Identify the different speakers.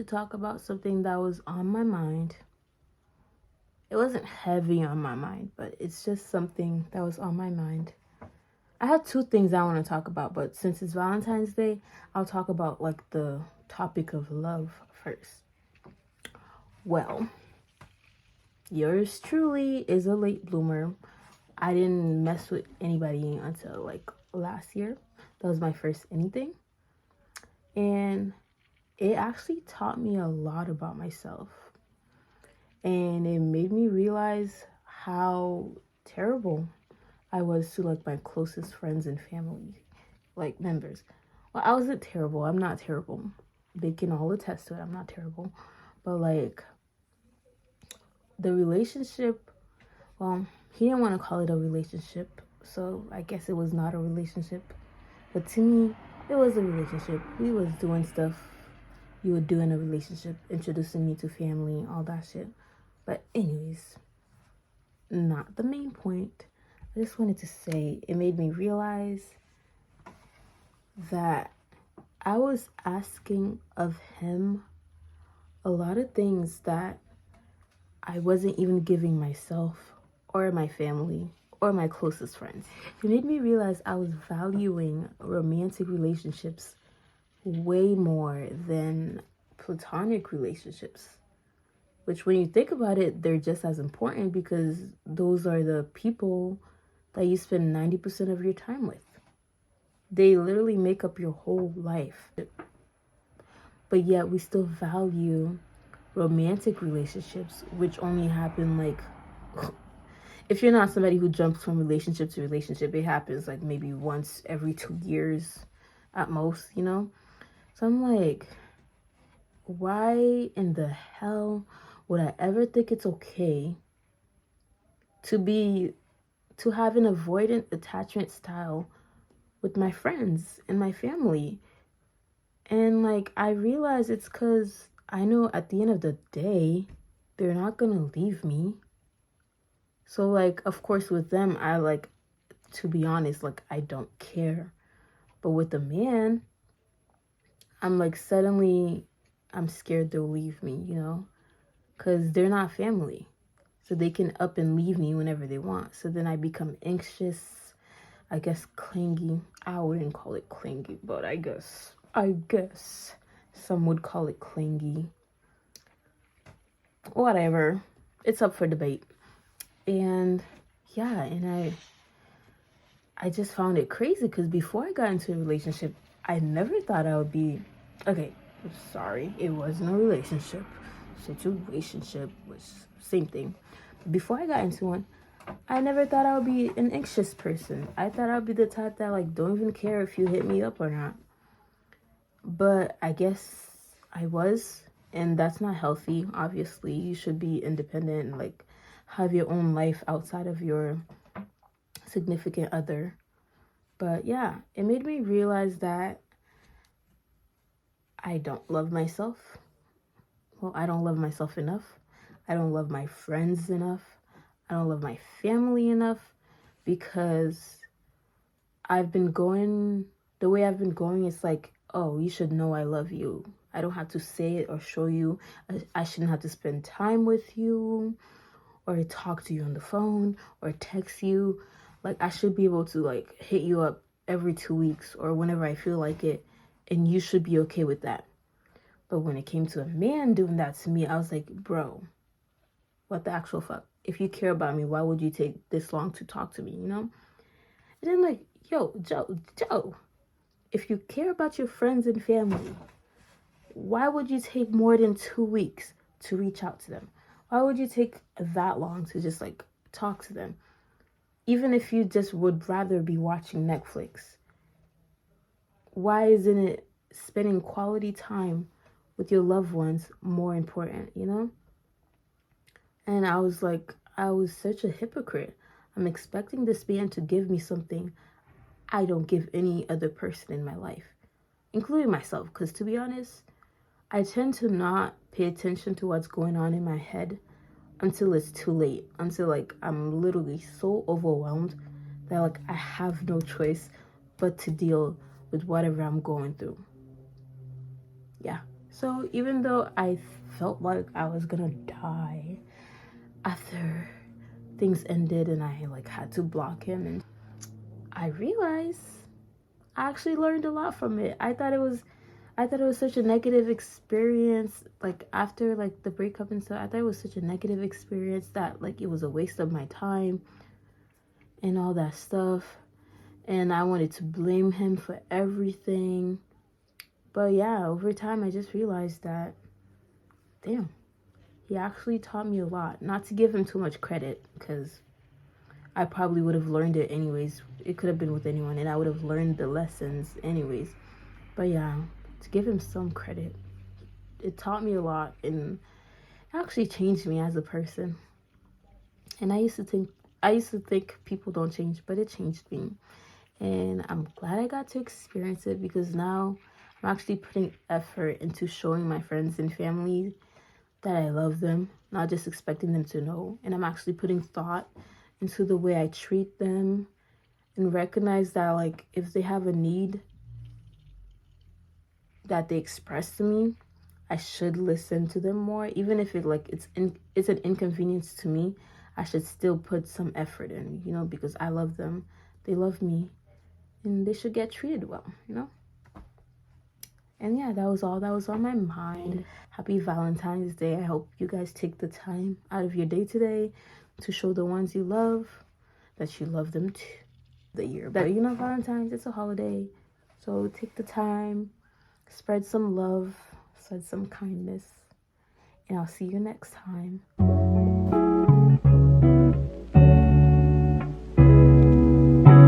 Speaker 1: talk about something that was on my mind. It wasn't heavy on my mind, but it's just something that was on my mind. I have two things I want to talk about, but since it's Valentine's Day, I'll talk about like the topic of love first. Well, yours truly is a late bloomer. I didn't mess with anybody until like last year. That was my first anything. And it actually taught me a lot about myself. And it made me realize how terrible I was to like my closest friends and family, like members. Well, I wasn't terrible. I'm not terrible. They can all attest to it. I'm not terrible. But like the relationship, well, he didn't want to call it a relationship. So I guess it was not a relationship. But to me, it was a relationship. We was doing stuff you would do in a relationship, introducing me to family, all that shit. But anyways, not the main point. I just wanted to say it made me realize that I was asking of him a lot of things that I wasn't even giving myself or my family or my closest friends. It made me realize I was valuing romantic relationships way more than platonic relationships. Which, when you think about it, they're just as important because those are the people that you spend 90% of your time with. They literally make up your whole life. But yet we still value romantic relationships, which only happen like, if you're not somebody who jumps from relationship to relationship, it happens like maybe once every 2 years at most, you know? So I'm like, why in the hell would I ever think it's okay to have an avoidant attachment style with my friends and my family? And like, I realize it's because I know at the end of the day, they're not gonna leave me. So like, of course with them, I like, to be honest, like I don't care. But with the man, I'm like, suddenly I'm scared they'll leave me, you know? Because they're not family. So they can up and leave me whenever they want. So then I become anxious, I guess clingy. I wouldn't call it clingy, but I guess some would call it clingy. Whatever. It's up for debate. And yeah, and I just found it crazy because before I got into a relationship, I never thought I would be, okay, sorry, it wasn't a relationship. Situationship was same thing. Before I got into one, I never thought I would be an anxious person. I thought I'd be the type that like don't even care if you hit me up or not. But I guess I was, and that's not healthy. Obviously, you should be independent and like have your own life outside of your significant other. But yeah, it made me realize that I don't love myself. Well, I don't love myself enough. I don't love my friends enough. I don't love my family enough because I've been going, the way I've been going, it's like, oh, you should know I love you. I don't have to say it or show you. I shouldn't have to spend time with you or talk to you on the phone or text you. Like, I should be able to like hit you up every 2 weeks or whenever I feel like it, and you should be okay with that. But when it came to a man doing that to me, I was like, bro, what the actual fuck? If you care about me, why would you take this long to talk to me, you know? And then like, yo, Joe, if you care about your friends and family, why would you take more than 2 weeks to reach out to them? Why would you take that long to just like talk to them? Even if you just would rather be watching Netflix, why isn't it spending quality time with your loved ones more important, you know? And I was like, I was such a hypocrite. I'm expecting this man to give me something I don't give any other person in my life, including myself. Because to be honest, I tend to not pay attention to what's going on in my head until it's too late, until like I'm literally so overwhelmed that like I have no choice but to deal with whatever I'm going through. Yeah. So even though I felt like I was gonna die after things ended and I like had to block him, and I realized I actually learned a lot from it. I thought it was such a negative experience. Like after like the breakup and stuff, I thought it was such a negative experience that like it was a waste of my time and all that stuff. And I wanted to blame him for everything. But yeah, over time I just realized that, damn, he actually taught me a lot. Not to give him too much credit, because I probably would have learned it anyways. It could have been with anyone and I would have learned the lessons anyways. But yeah, to give him some credit, it taught me a lot and actually changed me as a person. And I used to think people don't change, but it changed me. And I'm glad I got to experience it, because now I'm actually putting effort into showing my friends and family that I love them, not just expecting them to know. And I'm actually putting thought into the way I treat them, and recognize that like if they have a need that they express to me, I should listen to them more, even if it's an inconvenience to me. I should still put some effort in, because I love them, they love me, and they should get treated well. And yeah, that was all that was on my mind. Happy Valentine's Day. I hope you guys take the time out of your day today to show the ones you love that you love them too. The year, but Valentine's, it's a holiday, so take the time, spread some love, spread some kindness, and I'll see you next time.